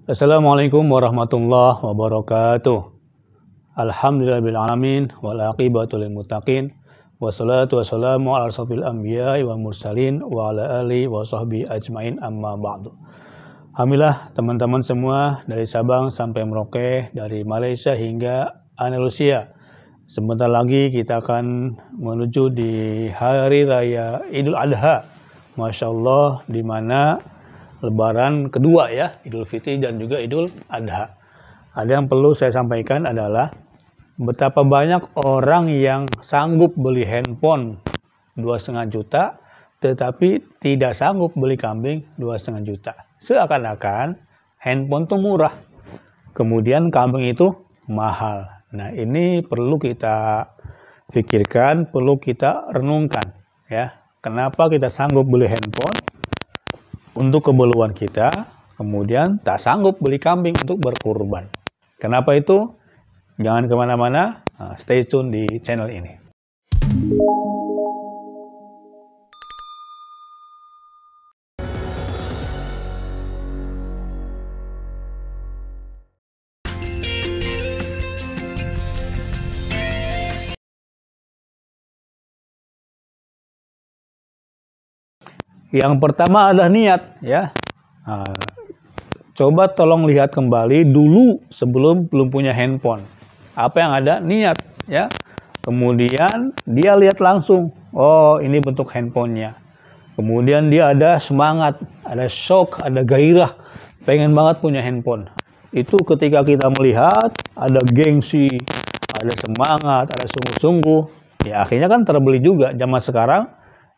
Assalamualaikum warahmatullahi wabarakatuh. Alhamdulillahirrahmanirrahim. Wal aqibatu lil muttaqin. Wassalatu wassalamu ala asyrofil anbiya'i wal mursalin wa ala alihi wa sahbihi ajmain, amma ba'du. Alhamdulillah teman-teman semua dari Sabang sampai Merauke, dari Malaysia hingga Andalusia. Sebentar lagi kita akan menuju di hari raya Idul Adha. Masya Allah, di mana Lebaran kedua ya, Idul Fitri dan juga Idul Adha. Ada yang perlu saya sampaikan adalah betapa banyak orang yang sanggup beli handphone 2,5 juta, tetapi tidak sanggup beli kambing 2,5 juta. Seakan-akan handphone itu murah, kemudian kambing itu mahal. Nah, ini perlu kita pikirkan, perlu kita renungkan ya. Kenapa kita sanggup beli handphone untuk keperluan kita, kemudian tak sanggup beli kambing untuk berkurban? Kenapa itu? Jangan kemana-mana, stay tune di channel ini. Yang pertama adalah niat ya. Coba tolong lihat kembali dulu sebelum belum punya handphone. Apa yang ada? Niat ya. Kemudian dia lihat langsung, oh ini bentuk handphonenya. Kemudian dia ada semangat, ada shock, ada gairah, pengen banget punya handphone. Itu ketika kita melihat ada gengsi, ada semangat, ada sungguh-sungguh, ya akhirnya kan terbeli juga. Zaman sekarang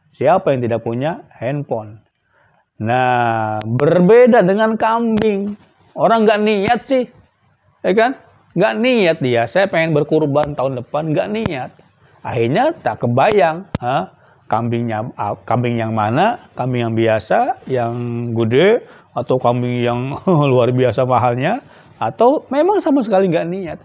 siapa yang tidak punya handphone? Nah, berbeda dengan kambing. Orang nggak niat sih, ya kan? Nggak niat dia. Saya pengen berkurban tahun depan, nggak niat. Akhirnya tak kebayang, kambing yang mana? Kambing yang biasa, yang gede, atau kambing yang luar biasa mahalnya, atau memang sama sekali nggak niat.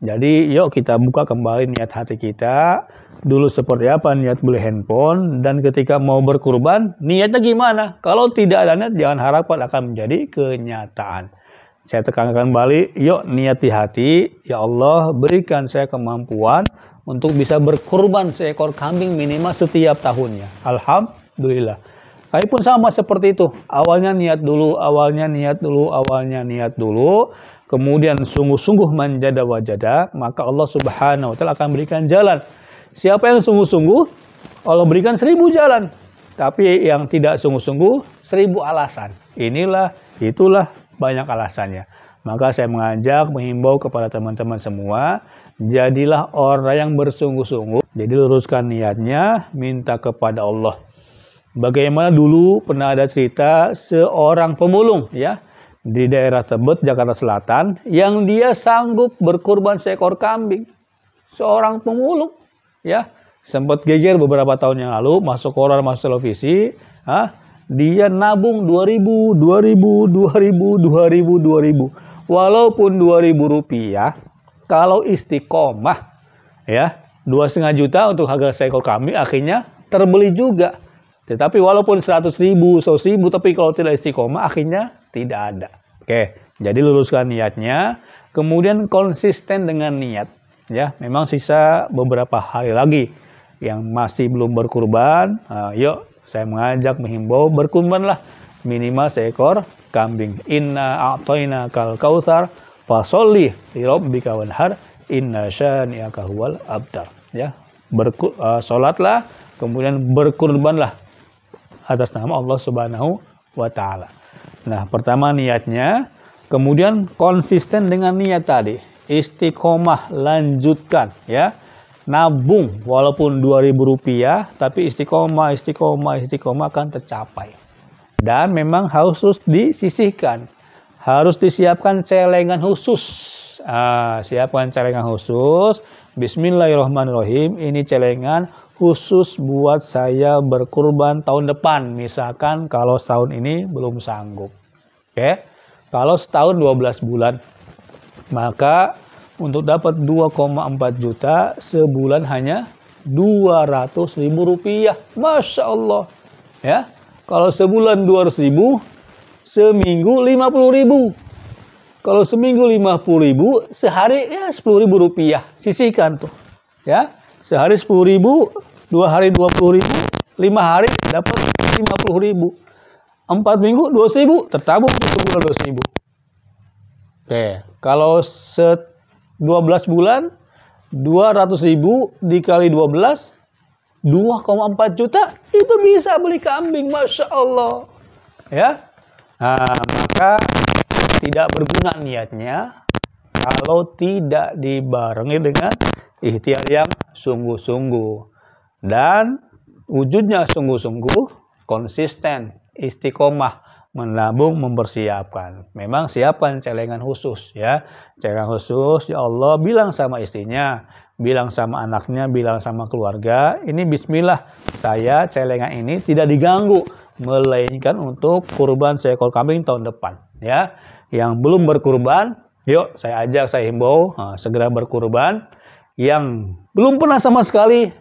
Jadi, yuk kita buka kembali niat hati kita. Dulu seperti apa niat beli handphone, dan ketika mau berkurban niatnya gimana? Kalau tidak ada niat, jangan harapkan akan menjadi kenyataan. Saya tekankan kembali, yuk niati hati, ya Allah berikan saya kemampuan untuk bisa berkurban seekor kambing minimal setiap tahunnya. Alhamdulillah. Kami pun sama seperti itu. Awalnya niat dulu, kemudian sungguh-sungguh manjada wajada, maka Allah Subhanahu wa taala akan berikan jalan. Siapa yang sungguh-sungguh, Allah berikan 1000 jalan. Tapi yang tidak sungguh-sungguh, 1000 alasan. Inilah, itulah, banyak alasannya. Maka saya menghimbau kepada teman-teman semua, jadilah orang yang bersungguh-sungguh. Jadi luruskan niatnya, minta kepada Allah. Bagaimana dulu pernah ada cerita seorang pemulung ya, di daerah Tebet, Jakarta Selatan, yang dia sanggup berkurban seekor kambing. Seorang pemulung ya, sempat geger beberapa tahun yang lalu, masuk koran, masuk televisi, dia nabung 2000, walaupun 2.000 rupiah, kalau istiqomah ya, 2,5 juta untuk harga seekor kambing, akhirnya terbeli juga. Tetapi walaupun 100.000, 100.000, tapi kalau tidak istiqomah, akhirnya tidak ada. Oke, jadi luruskan niatnya, kemudian konsisten dengan niat. Ya, memang sisa beberapa hari lagi yang masih belum berkurban. Yuk, saya menghimbau berkurbanlah minimal seekor kambing. Inna a'tainakal kautsar fasholli li rabbika wanhar inna syani'aka huwal abtar. Ya, salatlah, kemudian berkurbanlah atas nama Allah Subhanahu wa taala. Nah, pertama niatnya, kemudian konsisten dengan niat tadi. Istiqomah, lanjutkan ya. Nabung walaupun 2.000 rupiah, tapi istiqomah akan tercapai. Dan memang harus disisihkan, harus disiapkan celengan khusus. Siapkan celengan khusus. Bismillahirrahmanirrahim. Ini celengan khusus buat saya berkurban tahun depan. Misalkan kalau tahun ini belum sanggup. Oke. Kalau setahun 12 bulan, maka untuk dapat 2,4 juta sebulan hanya 200.000 rupiah. Masya Allah ya. Kalau sebulan 200.000, seminggu 50.000. Kalau seminggu 50.000, sehari ya 10.000 rupiah. Sisihkan tuh. Ya, sehari 10.000, 2 hari 20.000, 5 hari dapat 50.000. 4 minggu 200.000, tertabung sebulan 200.000. Oke, kalau 12 bulan 200.000 dikali 12, 2,4 juta itu bisa beli kambing, masya Allah. Ya, nah, maka tidak berguna niatnya kalau tidak dibarengi dengan ikhtiar yang sungguh-sungguh dan wujudnya sungguh-sungguh, konsisten, istiqomah, menabung, mempersiapkan. Memang siapkan celengan khusus ya. Celengan khusus, ya Allah bilang sama istrinya, bilang sama anaknya, bilang sama keluarga, ini bismillah, saya celengan ini tidak diganggu, melainkan untuk kurban seekor kambing tahun depan ya. Yang belum berkurban, yuk saya ajak, saya himbau segera berkurban. Yang belum pernah sama sekali,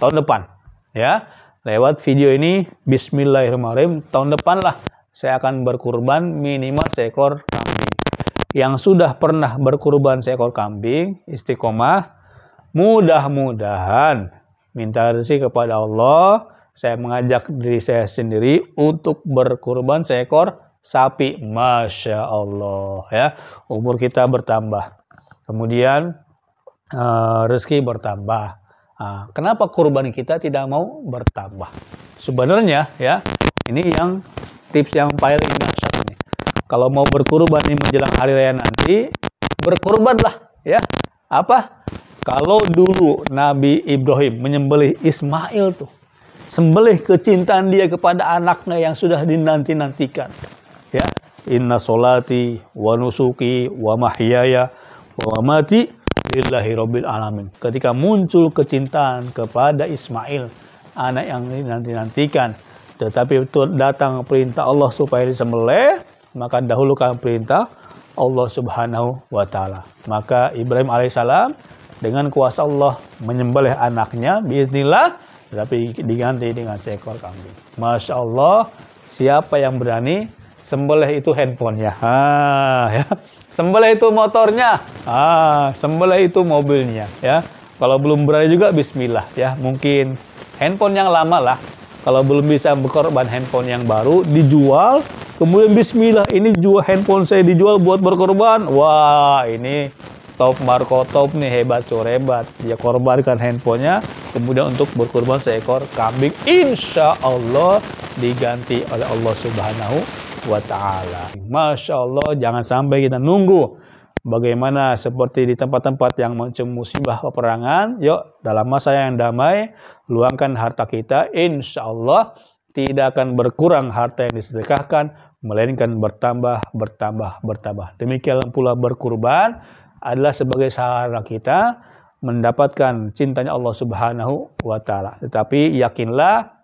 tahun depan ya. Lewat video ini, bismillahirrahmanirrahim, tahun depan lah saya akan berkurban minimal seekor kambing. Yang sudah pernah berkurban seekor kambing, istiqomah, mudah-mudahan minta rezeki kepada Allah. Saya mengajak diri saya sendiri untuk berkurban seekor sapi, masya Allah ya. Umur kita bertambah, kemudian rezeki bertambah. Kenapa kurban kita tidak mau bertambah? Sebenarnya ya, ini yang tips yang paling dahsyat nih. Kalau mau berkurban ini menjelang hari raya nanti, berkurbanlah ya. Apa? Kalau dulu Nabi Ibrahim menyembelih Ismail tuh, sembelih kecintaan dia kepada anaknya yang sudah dinanti-nantikan. Ya, inna solati wa nusuki wa mahyaya wa mamati lillahi rabbil alamin. Ketika muncul kecintaan kepada Ismail, anak yang dinanti-nantikan, tetapi itu datang perintah Allah supaya disembelih, maka dahulukan perintah Allah Subhanahu wa taala. Maka Ibrahim alaihissalam dengan kuasa Allah menyembelih anaknya biiznillah, tetapi diganti dengan seekor kambing. Masya Allah, siapa yang berani? Sembelih itu handphonenya, ya. Sembelih itu motornya, sembelih itu mobilnya, ya. Kalau belum berani juga, bismillah, ya. Mungkin handphone yang lama lah. Kalau belum bisa berkorban, handphone yang baru dijual, kemudian bismillah, ini jual handphone saya dijual buat berkorban. Wah, ini top Marco top nih, hebat hebat. Dia korbankan handphonenya, kemudian untuk berkorban seekor kambing, insya Allah diganti oleh Allah Subhanahu wa ta'ala. Masya Allah, jangan sampai kita nunggu bagaimana seperti di tempat-tempat yang muncul musibah peperangan. Yuk, dalam masa yang damai, luangkan harta kita, insya Allah tidak akan berkurang harta yang disedekahkan, melainkan bertambah, bertambah, bertambah. Demikian pula berkurban adalah sebagai sarana kita mendapatkan cintanya Allah Subhanahu wa ta'ala. Tetapi yakinlah,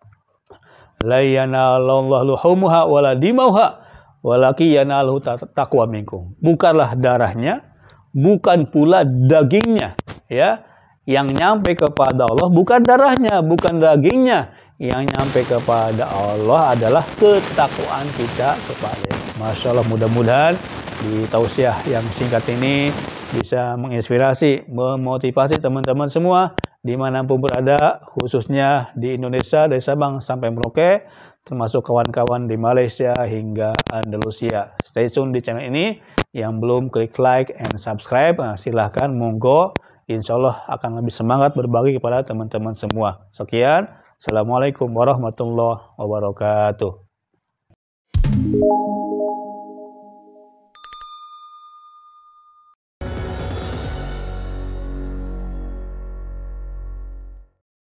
la yanalallahu luhumuha wala dimauha walaki yanaluhu taqwa minkum. Bukanlah darahnya, bukan pula dagingnya, ya. Yang nyampe kepada Allah bukan darahnya, bukan dagingnya. Yang nyampe kepada Allah adalah ketakwaan kita kepada-Nya. Masya Allah, mudah-mudahan di tausiah yang singkat ini bisa menginspirasi, memotivasi teman-teman semua dimanapun berada, khususnya di Indonesia dari Sabang sampai Merauke, termasuk kawan-kawan di Malaysia hingga Andalusia. Stay tune di channel ini. Yang belum klik like and subscribe, silahkan, monggo. Insya Allah akan lebih semangat berbagi kepada teman-teman semua. Sekian, Assalamualaikum warahmatullahi wabarakatuh.